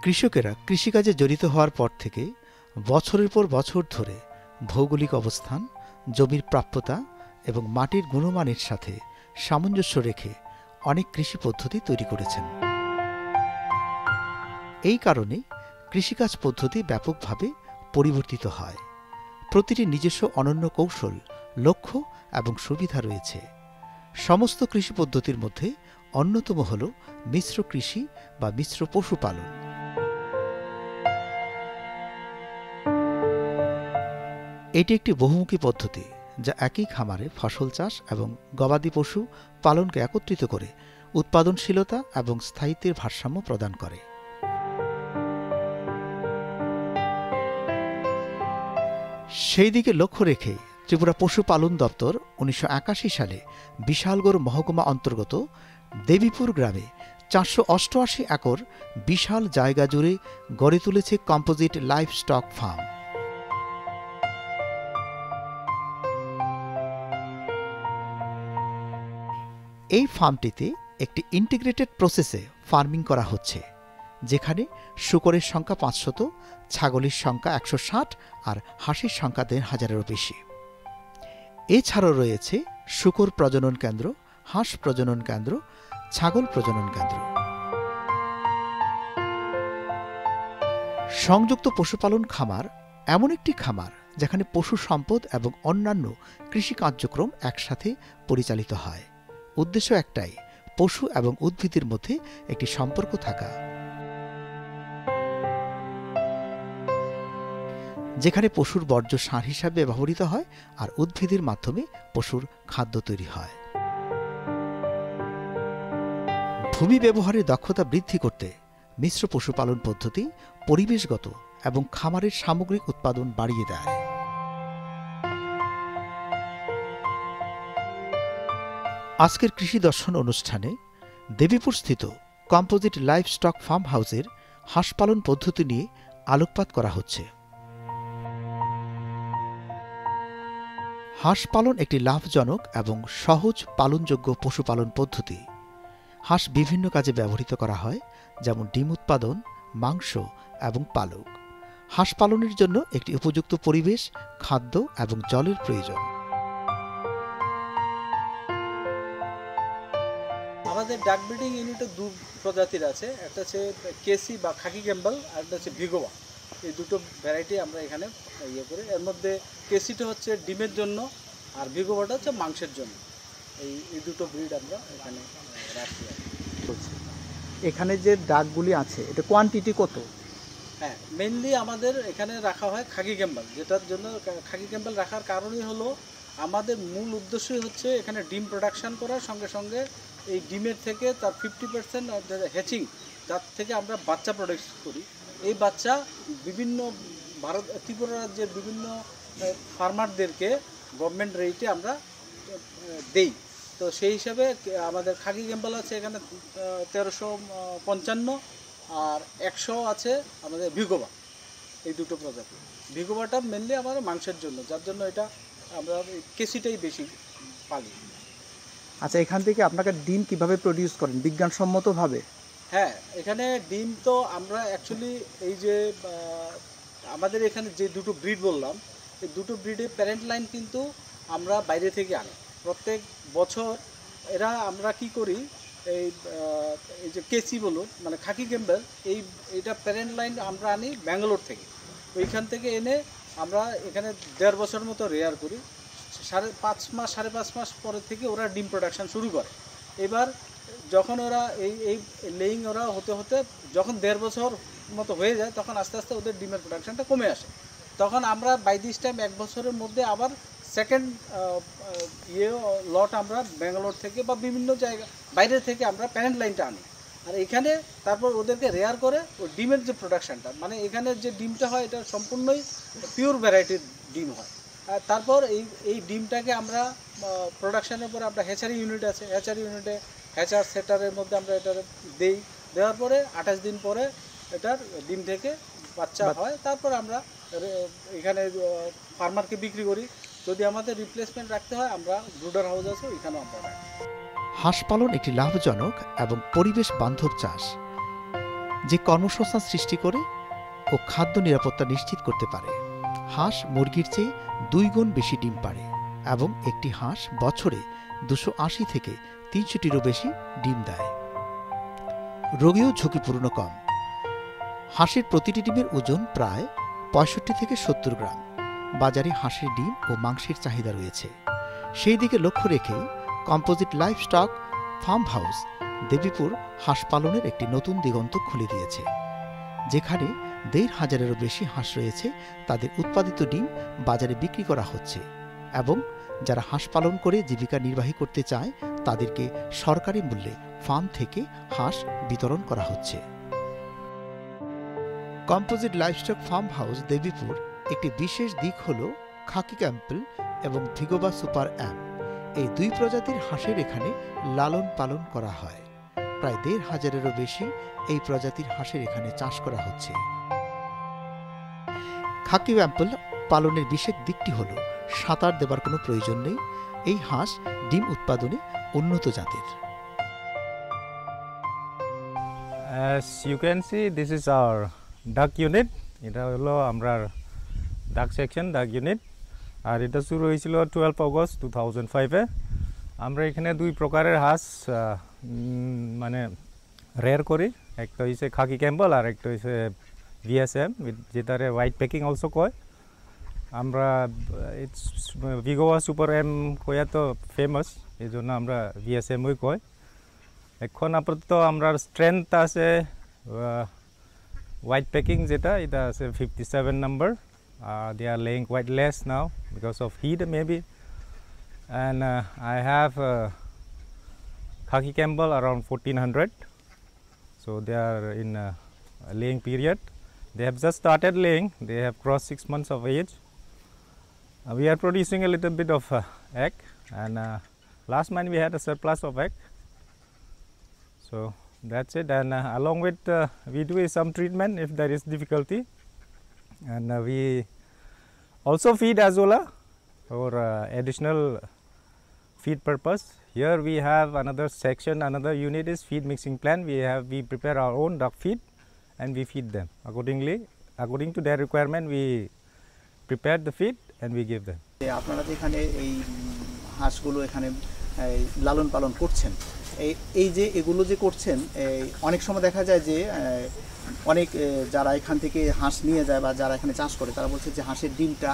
কৃষকেরা কৃষিকাজে জড়িত হওয়ার পর থেকে বছরের পর বছর ধরে ভৌগোলিক অবস্থান, জমির প্রাপ্যতা এবং মাটির গুণমানের সাথে সামঞ্জস্য রেখে অনেক কৃষি পদ্ধতি তৈরি করেছেন। এই কারণে কৃষিকাজ পদ্ধতি ব্যাপকভাবে পরিবর্তিত হয়। প্রতিটি নিজস্ব অনন্য কৌশল, লক্ষ্য এবং সুবিধা রয়েছে। সমস্ত কৃষি পদ্ধতির মধ্যে অন্যতম হল মিশ্র কৃষি বা মিশ্র পশুপালন। এটি একটি বহুমুখী পদ্ধতি যা একই খামারে ফসল চাষ এবং গবাদি পশু পালনকে একত্রিত করে উৎপাদনশীলতা এবং স্থায়িত্বের ভারসাম্য প্রদান করে। সেই দিকে লক্ষ্য রেখে ত্রিপুরা পশুপালন দপ্তর ১৯৮১ সালে বিশালগড় মহকুমা অন্তর্গত দেবীপুর গ্রামে ৪৮৮ একর বিশাল জায়গা জুড়ে গড়ে তুলেছে কম্পোজিট লাইভ স্টক ফার্ম। এই ফার্মটিতে একটি ইন্টিগ্রেটেড প্রসেসে ফার্মিং করা হচ্ছে, যেখানে শূকরের সংখ্যা ৫০০, ছাগলের সংখ্যা ১৬০ আর হাঁসের সংখ্যা ১,৫০০-এরও বেশি। এছাড়াও রয়েছে শূকর প্রজনন কেন্দ্র, হাঁস প্রজনন কেন্দ্র, ছাগল প্রজনন কেন্দ্র। সংযুক্ত পশুপালন খামার এমন একটি খামার যেখানে পশু সম্পদ এবং অন্যান্য কৃষি কার্যক্রম একসাথে পরিচালিত হয়। উদ্দেশ্য একটাই, পশু এবং উদ্ভিদের মধ্যে একটি সম্পর্ক থাকা, যেখানে পশুর বর্জ্য সার হিসাবে ব্যবহৃত হয় আর উদ্ভিদের মাধ্যমে পশুর খাদ্য তৈরি হয়। ভূমি ব্যবহারের দক্ষতা বৃদ্ধি করতে মিশ্র পশুপালন পদ্ধতি পরিবেশগত এবং খামারের সামগ্রিক উৎপাদন বাড়িয়ে দেয়। আজকের কৃষি দর্শন অনুষ্ঠানে দেবীপুরস্থিত কম্পোজিট লাইভ স্টক ফার্ম হাউসের হাঁস পালন পদ্ধতি নিয়ে আলোকপাত করা হচ্ছে। হাঁস পালন একটি লাভজনক এবং সহজ পালনযোগ্য পশুপালন পদ্ধতি। হাঁস বিভিন্ন কাজে ব্যবহৃত করা হয়, যেমন ডিম উৎপাদন, মাংস এবং পালক। হাঁস পালনের জন্য একটি উপযুক্ত পরিবেশ, খাদ্য এবং জলের প্রয়োজন। আমাদের ডাক ব্রিডিং ইউনিটে দু প্রজাতির আছে, একটা হচ্ছে কেসি বা খাকি ক্যাম্বেল, আর একটা হচ্ছে ভিগোয়া। এই দুটো ভ্যারাইটি আমরা এখানে ইয়ে করি। এর মধ্যে কেসিটা হচ্ছে ডিমের জন্য আর ভিগোয়াটা হচ্ছে মাংসের জন্য। এই দুটো ব্রিড আমরা এখানে রাখি। এখানে যে ডাকগুলি আছে এটা কোয়ান্টিটি কত? হ্যাঁ, মেনলি আমাদের এখানে রাখা হয় খাকি ক্যাম্বেল, যেটার জন্য খাকি ক্যাম্বেল রাখার কারণই হলো আমাদের মূল উদ্দেশ্যই হচ্ছে এখানে ডিম প্রোডাকশান করার সঙ্গে সঙ্গে এই ডিমের থেকে তার 50% হ্যাচিং, তার থেকে আমরা বাচ্চা প্রোডাক্ট করি। এই বাচ্চা বিভিন্ন ত্রিপুরা রাজ্যের বিভিন্ন ফার্মারদেরকে গভর্নমেন্ট রেটে আমরা দেই। তো সেই হিসাবে আমাদের খাকি ক্যাম্বেল আছে এখানে 1355, আর 100 আছে আমাদের ভিগোবা। এই দুটো প্রজাতি। ভিগোবাটা মেনলি আমাদের মাংসের জন্য, যার জন্য এটা আমরা কেসিটাই বেশি পালি। আচ্ছা, এখান থেকে আপনাকে ডিম কিভাবে প্রডিউস করেন বিজ্ঞানসম্মতভাবে? হ্যাঁ, এখানে ডিম তো আমরা অ্যাকচুয়ালি এই যে আমাদের এখানে যে দুটো ব্রিড বললাম, এই দুটো ব্রিডের প্যারেন্ট লাইন কিন্তু আমরা বাইরে থেকে আনি প্রত্যেক বছর। এরা আমরা কি করি, এই যে কেসি বলুন মানে খাকি ক্যাম্বেল, এইটা প্যারেন্ট লাইন আমরা আনি ব্যাঙ্গালোর থেকে। ওইখান থেকে এনে আমরা এখানে 1.5 বছর মতো রেয়ার করি। 5.5 মাস পরে থেকে ওরা ডিম প্রোডাকশান শুরু করে। এবার যখন ওরা এই লেইং ওরা হতে হতে যখন 1.5 বছর মতো হয়ে যায়, তখন আস্তে আস্তে ওদের ডিমের প্রোডাকশানটা কমে আসে। তখন আমরা বাই দিস টাইম 1 বছরের মধ্যে আবার সেকেন্ড লট আমরা ব্যাঙ্গালোর থেকে বা বিভিন্ন জায়গা বাইরে থেকে আমরা প্যারেন্ট লাইনটা আনি। আর এখানে তারপর ওদেরকে রেয়ার করে ওই ডিমের যে প্রোডাকশানটা, মানে এখানে যে ডিমটা হয় এটা সম্পূর্ণই পিওর ভ্যারাইটির ডিম হয়। আর তারপর এই ডিমটাকে আমরা প্রোডাকশানের পরে আমরা হ্যাচারি ইউনিট আছে, হ্যাচারি ইউনিটে হ্যাচার সেটারের মধ্যে আমরা এটা দেওয়ার পরে 28 দিন পরে এটার ডিম থেকে বাচ্চা হয়। তারপর আমরা এখানে ফার্মারকে বিক্রি করি। যদি আমাদের রিপ্লেসমেন্ট রাখতে হয়, আমরা ব্রুডার হাউস আছে, ওইখানেও আমরা রাখি। হাঁস পালন একটি লাভজনক এবং পরিবেশ বান্ধব চাষ। যে কর্মসংস্থান সৃষ্টি করে ও খাদ্য নিরাপত্তা নিশ্চিত করতে পারে। হাঁস মুরগির চেয়ে 2 গুণ বেশি ডিম পাড়ে এবং একটি হাঁস বছরে 280 থেকে 300টিরও বেশি ডিম দেয়। রোগেও ঝুঁকিপূর্ণ কম। হাঁসের প্রতিটি ডিমের ওজন প্রায় 65 থেকে 70 গ্রাম। বাজারে হাঁসের ডিম ও মাংসের চাহিদা রয়েছে। সেই দিকে লক্ষ্য রেখে composite livestock farm house Debipur হাঁস পালনের একটি নতুন দিগন্ত খুলে দিয়েছে, যেখানে 1,500-এরও বেশি হাঁস রয়েছে। তাদের উৎপাদিত ডিম বাজারে বিক্রি করা হচ্ছে এবং যারা হাঁস পালন করে জীবিকা নির্বাহী করতে চায় তাদেরকে সরকারি মূল্যে ফার্ম থেকে হাঁস বিতরণ করা হচ্ছে। Composite livestock farm house Debipur একটি বিশেষ দিক হল খাকি ক্যাম্পেল এবং ভিগোবা সুপার অ্যাম। এই 2 প্রজাতির হাঁসের এখানে লালন পালন করা হয়। প্রায় 1,500-এরও বেশি এই প্রজাতির হাঁসের এখানে চাষ করা হচ্ছে। খাকি ক্যাম্পেল পালনের বিশেষ দিকটি হল সাঁতার দেবার কোনো প্রয়োজন নেই। এই হাঁস ডিম উৎপাদনে উন্নত জাতের। As you can see, this is our duck unit. এটা হলো আমরা duck section, duck unit, আর এটা শুরু হয়েছিল 12 অগস্ট 2005-এ। আমরা এখানে 2 প্রকারের হাঁস মানে রেয়ার করি। একটা হচ্ছে খাকি ক্যাম্পেল আর একটা হচ্ছে VSM, যেটারে হোয়াইট পেকিং অলসো কয়। আমরা ইটস ভিগোয়া সুপার এম কয়া তো ফেমাস, এই জন্য আমরা VSM-ই কয়। এখন আপাতত আমরা স্ট্রেংথ আছে হোয়াইট পেকিং, যেটা এটা আছে 57 number. They are laying quite less now because of heat maybe, and I have Khaki Campbell around 1400, so they are in laying period. They have just started laying. They have crossed 6 months of age. We are producing a little bit of egg, and last month we had a surplus of egg, so that's it. And along with we do some treatment if there is difficulty, and we also feed azolla for additional feed purpose. Here we have another section, another unit is feed mixing plant. We prepare our own duck feed and we feed them according to their requirement. We prepare the feed and we give them. আপনারা যে এখানে এই হাঁসগুলো এখানে লালন পালন করছেন, এই যে এগুলো যে করছেন, অনেক সময় দেখা যায় যে অনেক যারা এখান থেকে হাঁস নিয়ে যায় বা যারা এখানে চাষ করে তারা বলছে যে হাঁসের ডিমটা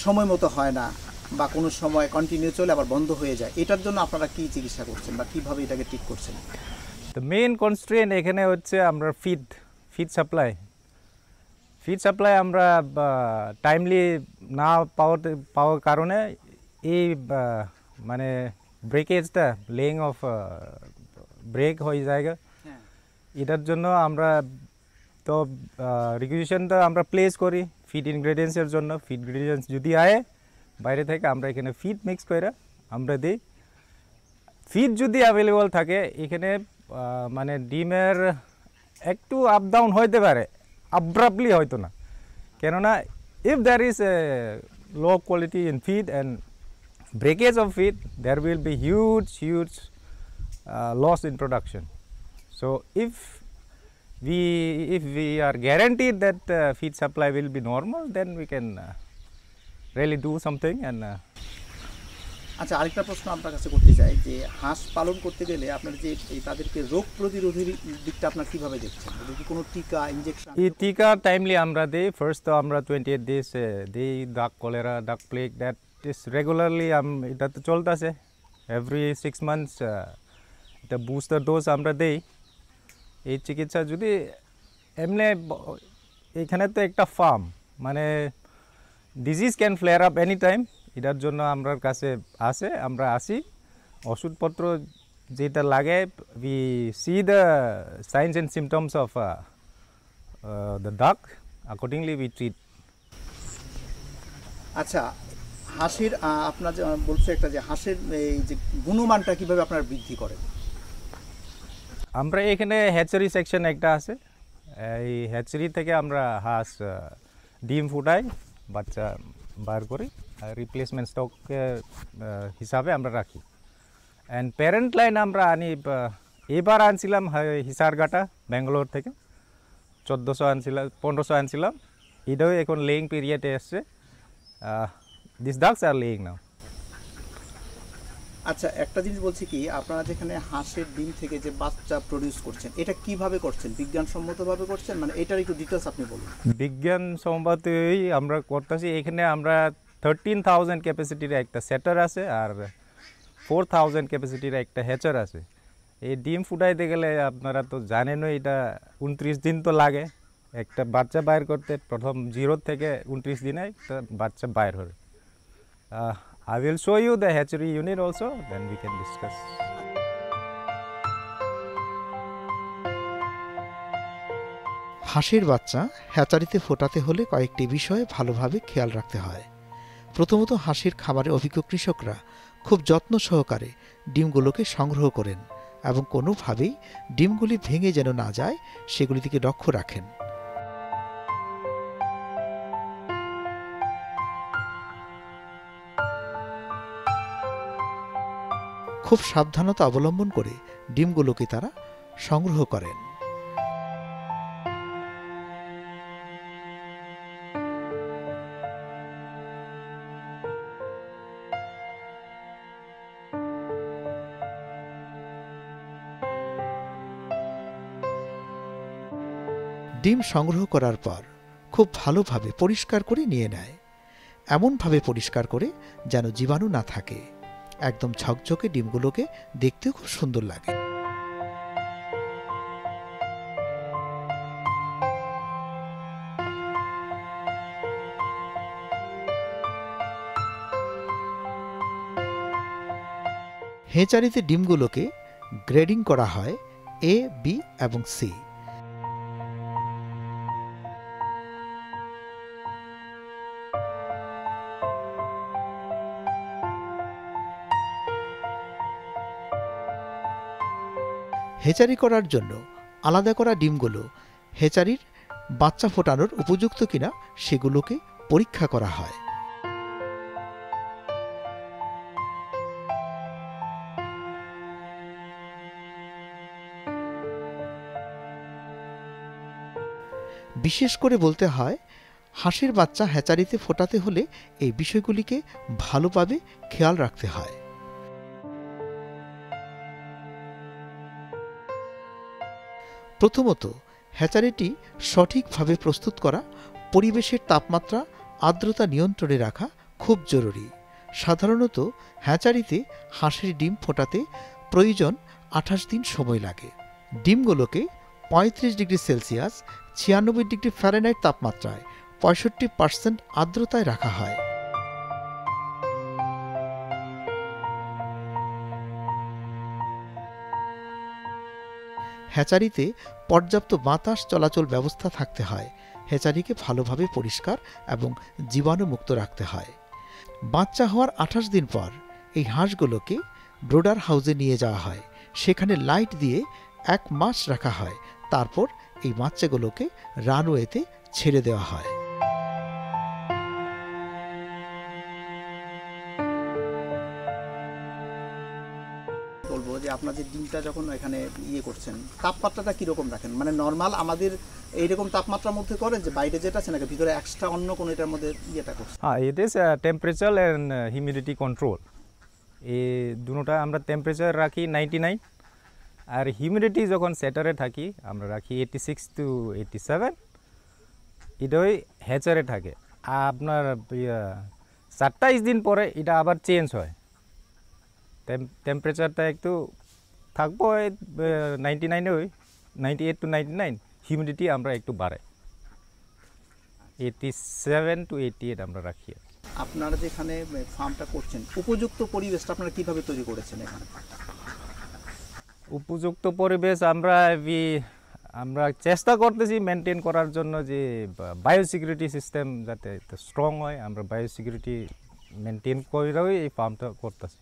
সময় মতো হয় না বা কোনো সময় কন্টিনিউ চলে আবার বন্ধ হয়ে যায়। এটার জন্য আপনারা কি চিকিৎসা করছেন বা কিভাবে এটাকে ঠিক করছেন? The main constraint এখানে হচ্ছে আমরা ফিড সাপ্লাই আমরা টাইমলি না পাওয়ার কারণে এই মানে ব্রেকেজটা লেইং অফ ব্রেক হয়ে যায়। এটার জন্য আমরা তো রিকুইজিশনটা আমরা প্লেস করি ফিড ইনগ্রেডিয়েন্টসের জন্য। ফিড ইনগ্রেডিয়েন্টস যদি আয় বাইরে থেকে আমরা এখানে ফিড মিক্স করে আমরা দিই। ফিড যদি অ্যাভেলেবল থাকে এখানে মানে ডিমের একটু আপ ডাউন হইতে পারে, আব্রাপ্টলি হয়তো না, কেননা if there is a low quality in feed and breakage of feed, there will be huge loss in production. So if we are guaranteed that feed supply will be normal, then we can really do something. And আচ্ছা, আরেকটা প্রশ্ন আপনার কাছে করতে চাই যে হাঁস পালন করতে গেলে আপনার যে তাদেরকে রোগ প্রতিরোধী দিকটা আপনার কিভাবে দেখছেন? কি কোনো টিকা ইনজেকশন? এই টিকা টাইমলি আমরা দিই। ফার্স্ট তো আমরা 28 days দিই ডাক কলেরা, ডাক প্লেগ, দ্যাট is regularly এটা তো চলতেছে। এভরি 6 months এটা বুস্টার ডোজ আমরা দেই। এই চিকিৎসা যদি এমনি এখানে তো একটা ফার্ম, মানে disease can flair up any time. এটার জন্য আমরা কাছে আমরা আসি, ওষুধপত্র যেটা লাগে, we see the science and symptoms of the ডাক, অ্যাকর্ডিংলি উই ট্রিট। আচ্ছা, হাঁসের আপনার বলছে একটা যে হাঁসের এই যে গুণমানটা কিভাবে আপনারা বৃদ্ধি করেন? আমরা এখানে হ্যাচারি সেকশন একটা আছে, এই হ্যাচারি থেকে আমরা হাঁস ডিম ফুটাই, বাচ্চা বার করি, আর রিপ্লেসমেন্ট স্টক হিসাবে আমরা রাখি। অ্যান্ড প্যারেন্ট লাইন আমরা আনি, এবার আনছিলাম হিসারঘাটা ব্যাঙ্গালোর থেকে, 1400 আনছিলাম, 1500 আনছিলাম। এটাও এখন লেইং পিরিয়ডে এসছে। দিস ডাকস আর লেইং নাও। আচ্ছা, একটা জিনিস বলছি কি, আপনারা যেখানে হাঁসের ডিম থেকে যে বাচ্চা প্রডিউস করছেন, এটা কিভাবে করছেন? বিজ্ঞানসম্মতভাবে করছেন? মানে এটার একটু ডিটেলস আপনি বলুন। বিজ্ঞান সম্মতই আমরা করতেছি। এখানে আমরা 13,000 ক্যাপাসিটির একটা সেটার আছে আর 4,000 ক্যাপাসিটির একটা হ্যাচার আছে। এই ডিম ফুটাইতে গেলে আপনারা তো জানেনই, এটা 29 দিন তো লাগে একটা বাচ্চা বাইর করতে। প্রথম 0 থেকে 29 দিনে একটা বাচ্চা বাইর হয়। I will show you the hatchery unit also, then we can discuss. হাঁসের বাচ্চা হ্যাচারিতে ফোটাতে হলে কয়েকটি বিষয়ে ভালোভাবে খেয়াল রাখতে হয়। প্রথমত, হাঁসের খামারে অভিজ্ঞ কৃষকরা খুব যত্ন সহকারে ডিমগুলোকে সংগ্রহ করেন এবং কোনোভাবেই ডিমগুলি ভেঙে যেন না যায় সেগুলি থেকে লক্ষ্য রাখেন। খুব সাবধানতা অবলম্বন করে ডিমগুলোকে তারা সংগ্রহ করেন। ডিম সংগ্রহ করার পর খুব ভালোভাবে পরিষ্কার করে নিয়ে নেয়, এমনভাবে পরিষ্কার করে যেন জীবাণু না থাকে। একদম ঝকঝকে ডিমগুলোকে দেখতেও খুব সুন্দর লাগে। হেঁচারিতে ডিমগুলোকে গ্রেডিং করা হয় A, B এবং C। হেচারি করার জন্য আলাদা করা ডিমগুলো হেচারির বাচ্চা ফোটানোর উপযুক্ত কিনা সেগুলোকে পরীক্ষা করা হয়। বিশেষ করে বলতে হয়, হাঁসের বাচ্চা হ্যাচারিতে ফোটাতে হলে এই বিষয়গুলিকে ভালোভাবে খেয়াল রাখতে হয়। প্রথমত, হ্যাচারিটি সঠিকভাবে প্রস্তুত করা, পরিবেশের তাপমাত্রা, আর্দ্রতা নিয়ন্ত্রণে রাখা খুব জরুরি। সাধারণত হ্যাচারিতে হাঁসের ডিম ফোটাতে প্রয়োজন 28 দিন সময় লাগে। ডিমগুলোকে 35 ডিগ্রি সেলসিয়াস 96 ডিগ্রি ফ্যারেনহাইট তাপমাত্রায় 65% আর্দ্রতায় রাখা হয়। হ্যাচারিতে পর্যাপ্ত বাতাস চলাচল ব্যবস্থা থাকতে হয়। হ্যাচারিকে ভালোভাবে পরিষ্কার এবং জীবাণুমুক্ত রাখতে হয়। বাচ্চা হওয়ার 28 দিন পর এই হাঁসগুলোকে ব্রোডার হাউসে নিয়ে যাওয়া হয়। সেখানে লাইট দিয়ে 1 মাস রাখা হয়। তারপর এই বাচ্চাগুলোকে রানওয়েতে ছেড়ে দেওয়া হয়। বলবো যে আপনার যে ডিমটা যখন এখানে ইয়ে করছেন, তাপমাত্রাটা কিরকম রাখেন? মানে নর্মাল আমাদের এইরকম তাপমাত্রার মধ্যে করেন যে বাইরে যেটা আছে নাকি ভিতরে এক্সট্রা অন্য কোনো এটার মধ্যে ইয়েটা করছেন? It is temperature and humidity control. এই দুটোটা আমরা টেম্পারেচার রাখি 99 আর হিউমিডিটি যখন সেটারে থাকি আমরা রাখি 86 to 87। এটাই হ্যাচারে থাকে। আপনার 27 দিন পরে এটা আবার চেঞ্জ হয়। টেম্পারেচারটা একটু থাকবো 99 ওই 98 to 99। হিউমিডিটি আমরা একটু বাড়াই 87 to 88 আমরা রাখি। আপনারা যেখানে ফার্মটা করছেন, উপযুক্ত পরিবেশটা আপনারা কিভাবে তৈরি করেছেন এখানে? উপযুক্ত পরিবেশ আমরা চেষ্টা করতেছি মেনটেন করার জন্য, যে বায়োসিকিউরিটি সিস্টেম যাতে স্ট্রং হয়। আমরা বায়োসিকিউরিটি মেনটেন করেই এই ফার্মটা করতেছি।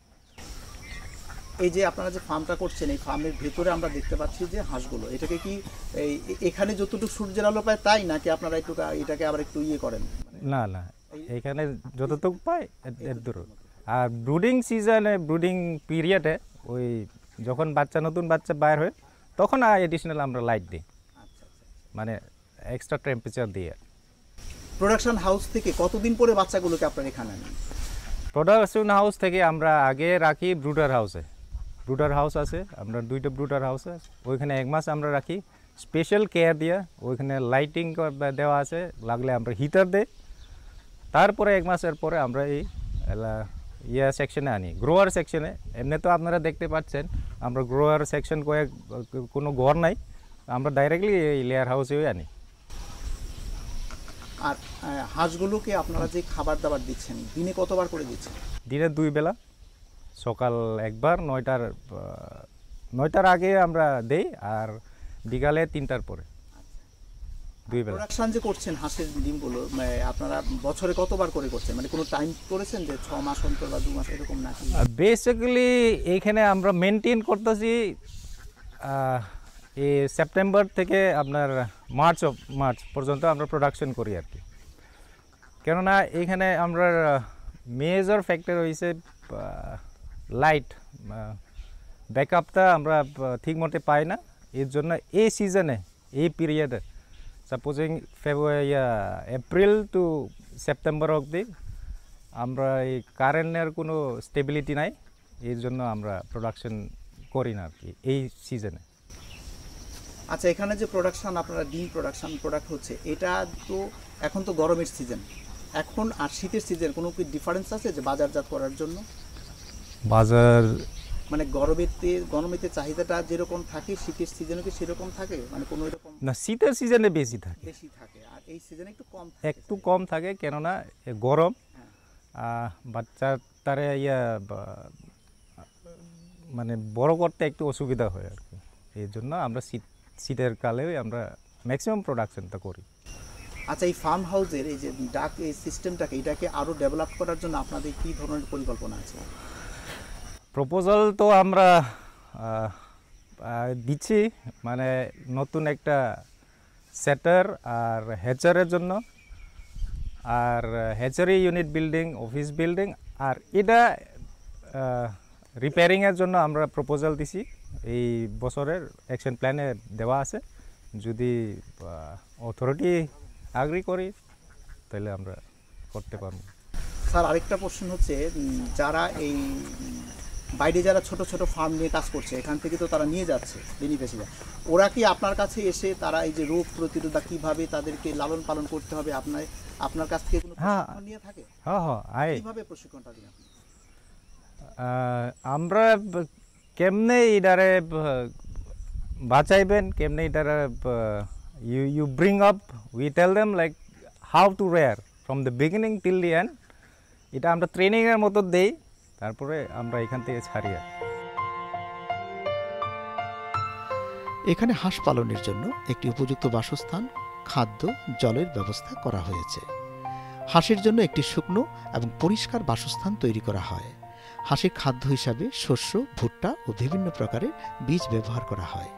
এই যে আপনারা যে ফার্মটা করছেন, এই ফার্মের ভেতরে আমরা দেখতে পাচ্ছি যে হাঁসগুলো, এটাকে কি এখানে যতটুকু সূর্যের আলো পায় তাই, নাকি আপনারা একটু এটাকে আবার একটু ইয়ে করেন? না না, এখানে যতটুকু পায় এর দূর। আর ব্রুডিং সিজনে, ব্রুডিং পিরিয়ডে, ওই যখন নতুন বাচ্চা বাইর হয় তখন এডিশনাল আমরা লাইট দিই। মানে এক্সট্রা টেম্পারেচার দিয়ে। প্রোডাকশন হাউস থেকে কতদিন পরে বাচ্চাগুলোকে আপনারা এখানে আনেন? প্রোডাকশন হাউস থেকে আমরা আগে রাখি ব্রুডার হাউসে। ব্রুডার হাউস আছে, আমরা 2টা ব্রুডার হাউস আছে, ওইখানে 1 মাস আমরা রাখি স্পেশাল কেয়ার দিয়ে। ওইখানে লাইটিং দেওয়া আছে, লাগলে আমরা হিটার দেই। তারপরে 1 মাসের পরে আমরা এই সেকশনে আনি, গ্রোয়ার সেকশনে। এমনি তো আপনারা দেখতে পাচ্ছেন আমরা গ্রোয়ার সেকশন কোনো ঘর নাই, আমরা ডাইরেক্টলি এই লেয়ার হাউসেই আনি। আর হাঁসগুলোকে আপনারা যে খাবার দাবার দিচ্ছেন দিনে কতবার করে দিচ্ছেন? দিনে 2 বেলা, সকাল একবার 9টার আগে আমরা দেই, আর বিকালে 3টার পরে, 2 বেলা। প্রোডাকশন যে করছেন হাঁসের ডিমগুলো আপনারা বছরে কতবার করে করছেন, মানে কোনো টাইম করেছেন যে 6 মাস অন্তর বা 2 মাস এরকম নাকি? বেসিক্যালি এইখানে আমরা মেনটেন করতেছি এই সেপ্টেম্বর থেকে আপনার মার্চ পর্যন্ত আমরা প্রোডাকশন করি আর কি। কেননা এইখানে আমরা মেজর ফ্যাক্টর হয়েছে লাইট ব্যাকআপটা আমরা ঠিক মতো পাই না। এর জন্য এই সিজনে, এই পিরিয়ডে, সাপোজিং এপ্রিল টু সেপ্টেম্বর অবধি আমরা এই কারেন্টের কোনো স্টেবিলিটি নাই, এর জন্য আমরা প্রোডাকশন করি না আর কি এই সিজনে। আচ্ছা, এখানে যে প্রোডাকশন আপনারা ডিম প্রোডাক্ট হচ্ছে, এটা তো এখন তো গরমের সিজন, এখন আর শীতের সিজন কোনো কি ডিফারেন্স আছে যে বাজারজাত করার জন্য? বাজার মানে গরমেতে চাহিদাটা যেরকম থাকে শীতের সিজনে কি সেরকম থাকে, মানে কোনো এরকম? না, শীতের সিজনে বেশি থাকে, আর এই সিজনে একটু কম থাকে কেননা গরম। বাচ্চার তারে মানে বড় করতে একটু অসুবিধা হয় আর কি, এই জন্য আমরা শীতের কালেও আমরা ম্যাক্সিমাম প্রোডাকশনটা করি। আচ্ছা, এই ফার্ম হাউসের এই যে ডাক এই সিস্টেমটাকে এটাকে আরও ডেভেলপ করার জন্য আপনাদের কী ধরনের পরিকল্পনা আছে? প্রপোজাল তো আমরা দিচ্ছি, মানে নতুন একটা সেটার আর হ্যাচারের জন্য, আর hatchery unit building, office building, আর এটা রিপেয়ারিংয়ের জন্য আমরা প্রপোজাল দিছি। এই বছরের অ্যাকশন প্ল্যানে দেওয়া আছে, যদি অথরিটি আগ্রি করি তাহলে আমরা করতে পারব। স্যার, আরেকটা প্রশ্ন হচ্ছে, যারা এই বাইরে যারা ছোট ছোট ফার্ম নিয়ে কাজ করছে, এখান থেকে তো তারা নিয়ে যাচ্ছে বেনিফিশিয়ারি, ওরা কি আপনার কাছে এসে তারা এই যে রোগ প্রতিরোধ কীভাবে তাদেরকে লালন পালন করতে হবে আপনার কাছ থেকে কোনো প্রশিক্ষণ নিয়ে থাকে? হ্যাঁ, কীভাবে প্রশিক্ষণটা দিন আপনি? আমরা কেমনে এটারে বাঁচাইবেন, কেমনে এটারে you bring up, we tell them like how to rear from the beginning till the end. এটা আমরা ট্রেনিংয়ের মতো দেই, তারপরে আমরা এখান থেকে ছাড়ি। এখানে হাঁস পালনের জন্য একটি উপযুক্ত বাসস্থান, খাদ্য, জলের ব্যবস্থা করা হয়েছে। হাঁসের জন্য একটি শুকনো এবং পরিষ্কার বাসস্থান তৈরি করা হয়। হাঁসের খাদ্য হিসাবে শস্য, ভুট্টা ও বিভিন্ন প্রকারের বীজ ব্যবহার করা হয়।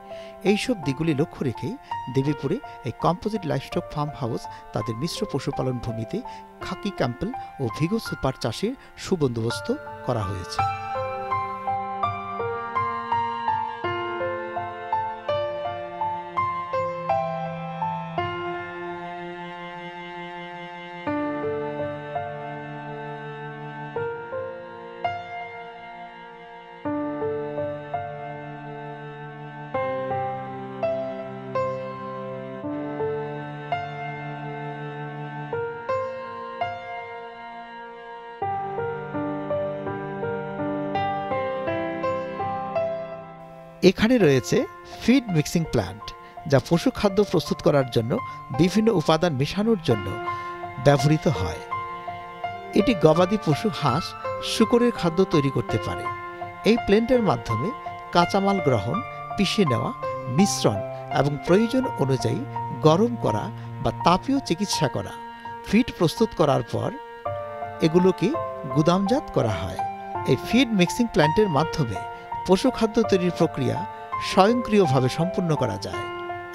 এইসব দিকগুলি লক্ষ্য রেখেই দেবীপুরে এই কম্পোজিট লাইভস্টক ফার্ম হাউস তাদের মিশ্র পশুপালন ভূমিতে খাকি ক্যাম্পেল ও ভিগো সুপার চাষের সুবন্দোবস্ত করা হয়েছে। এখানে রয়েছে ফিড মিক্সিং প্ল্যান্ট, যা পশু খাদ্য প্রস্তুত করার জন্য বিভিন্ন উপাদান মেশানোর জন্য ব্যবহৃত হয়। এটি গবাদি পশু, হাঁস, শূকরের খাদ্য তৈরি করতে পারে। এই প্ল্যান্টের মাধ্যমে কাঁচামাল গ্রহণ, পিষে নেওয়া, মিশ্রণ এবং প্রয়োজন অনুযায়ী গরম করা বা তাপীয় চিকিৎসা করা, ফিড প্রস্তুত করার পর এগুলোকে গুদামজাত করা হয়। এই ফিড মিক্সিং প্ল্যান্টের মাধ্যমে পশু খাদ্য তৈরির প্রক্রিয়া স্বয়ংক্রিয়ভাবে সম্পূর্ণ করা যায়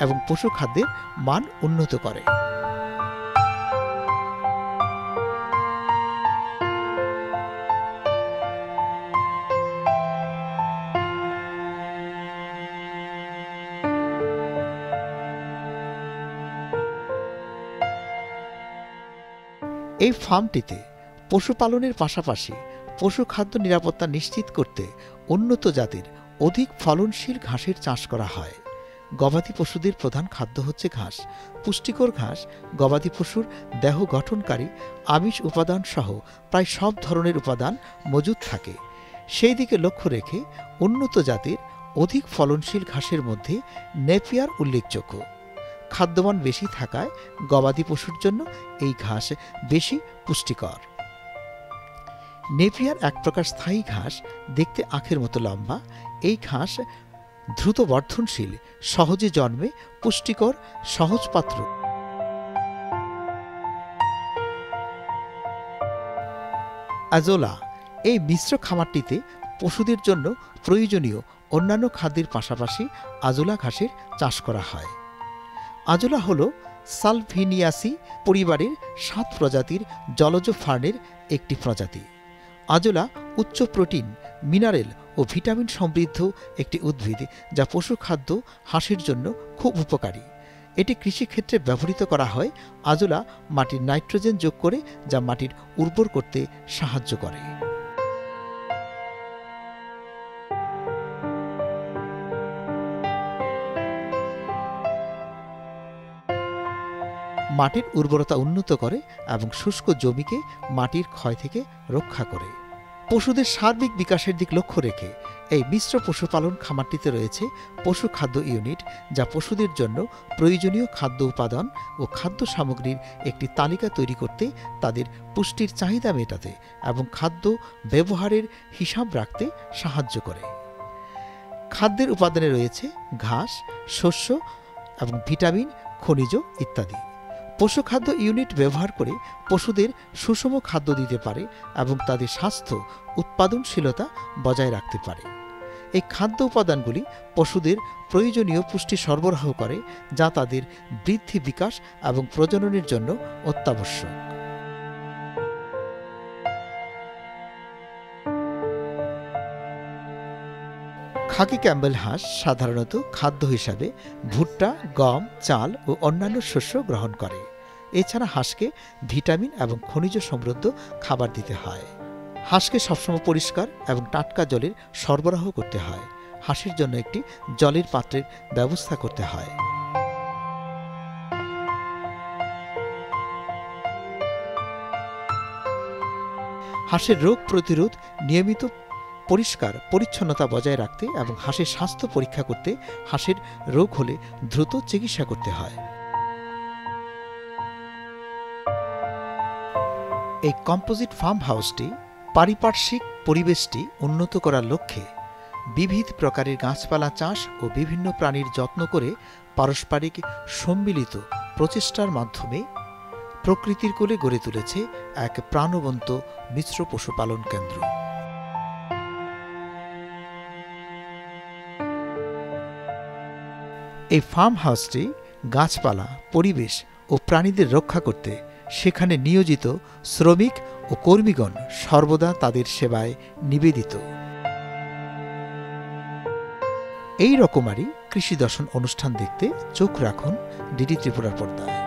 এবং পশু খাদ্যের মান উন্নত করে। এই ফার্মটিতে পশুপালনের পাশাপাশি পশু খাদ্য নিরাপত্তা নিশ্চিত করতে উন্নত জাতের অধিক ফলনশীল ঘাসের চাষ করা হয়। গবাদি পশুদের প্রধান খাদ্য হচ্ছে ঘাস। পুষ্টিকর ঘাস গবাদি পশুর দেহ গঠনকারী আমিষ উপাদান সহ প্রায় সব ধরনের উপাদান মজুদ থাকে। সেই দিকে লক্ষ্য রেখে উন্নত জাতের অধিক ফলনশীল ঘাসের মধ্যে নেপিয়ার উল্লেখযোগ্য। খাদ্যমান বেশি থাকায় গবাদি পশুর জন্য এই ঘাস বেশি পুষ্টিকর। নেপিয়ার এক প্রকার স্থায়ী ঘাস, দেখতে আখের মতো লম্বা। এই ঘাস দ্রুত বর্ধনশীল, সহজে জন্মে, পুষ্টিকর, সহজপাত্র। আজোলা এই মিশ্র খামারটিতে পশুদের জন্য প্রয়োজনীয় অন্যান্য খাদ্যের পাশাপাশি আজোলা ঘাসের চাষ করা হয়। আজোলা হল সালভিনিয়াসি পরিবারের 7 প্রজাতির জলজ ফার্নের একটি প্রজাতি। আজোলা উচ্চ প্রোটিন, মিনারেল ও ভিটামিন সমৃদ্ধ একটি উদ্ভিদ, যা পশু খাদ্য হাঁসের জন্য খুব উপকারী। এটি কৃষিক্ষেত্রে ব্যবহৃত করা হয়। আজোলা মাটির নাইট্রোজেন যোগ করে, যা মাটির উর্বর করতে সাহায্য করে। মাটির উর্বরতা উন্নত করে এবং শুষ্ক জমিকে মাটির ক্ষয় থেকে রক্ষা করে। পশুদের সার্বিক বিকাশের দিক লক্ষ্য রেখে এই মিশ্র পশুপালন খামারটিতে রয়েছে পশু খাদ্য ইউনিট, যা পশুদের জন্য প্রয়োজনীয় খাদ্য উপাদান ও খাদ্য সামগ্রীর একটি তালিকা তৈরি করতে, তাদের পুষ্টির চাহিদা মেটাতে এবং খাদ্য ব্যবহারের হিসাব রাখতে সাহায্য করে। খাদ্যের উপাদানে রয়েছে ঘাস, শস্য এবং ভিটামিন, খনিজ ইত্যাদি। পশুখাদ্য ইউনিট ব্যবহার করে পশুদের সুষম খাদ্য দিতে পারে এবং তাদের স্বাস্থ্য উৎপাদনশীলতা বজায় রাখতে পারে। এই খাদ্য উপাদানগুলি পশুদের প্রয়োজনীয় পুষ্টি সরবরাহ করে, যা তাদের বৃদ্ধি, বিকাশ এবং প্রজননের জন্য অত্যাবশ্যক। খাকি ক্যাম্বেল হাঁস সাধারণত খাদ্য হিসাবে ভুট্টা, গম, চাল ও অন্যান্য শস্য গ্রহণ করে। এছাড়া হাঁসকে ভিটামিন এবং খনিজ সমৃদ্ধ খাবার দিতে হয়। হাঁসকে সবসময় পরিষ্কার এবং টাটকা জলের সরবরাহ করতে হয়। হাঁসের জন্য একটি জলের পাত্রের ব্যবস্থা করতে হয়। হাঁসের রোগ প্রতিরোধ, নিয়মিত পরিষ্কার পরিচ্ছন্নতা বজায় রাখতে এবং হাঁসের স্বাস্থ্য পরীক্ষা করতে, হাঁসের রোগ হলে দ্রুত চিকিৎসা করতে হয়। এই কম্পোজিট ফার্ম হাউসটি পারিপার্শ্বিক পরিবেশটি উন্নত করার লক্ষ্যে বিবিধ প্রকারের গাছপালা চাষ ও বিভিন্ন প্রাণীর যত্ন করে পারস্পরিক সম্মিলিত প্রচেষ্টার মাধ্যমে প্রকৃতির কোলে গড়ে তুলেছে এক প্রাণবন্ত মিশ্র পশুপালন কেন্দ্র। এই ফার্ম হাউসটি গাছপালা, পরিবেশ ও প্রাণীদের রক্ষা করতে সেখানে নিয়োজিত শ্রমিক ও কর্মীগণ সর্বদা তাদের সেবায় নিবেদিত। এই রকমারি কৃষি দর্শন অনুষ্ঠান দেখতে চোখ রাখুন ডিডি ত্রিপুরার পর্দায়।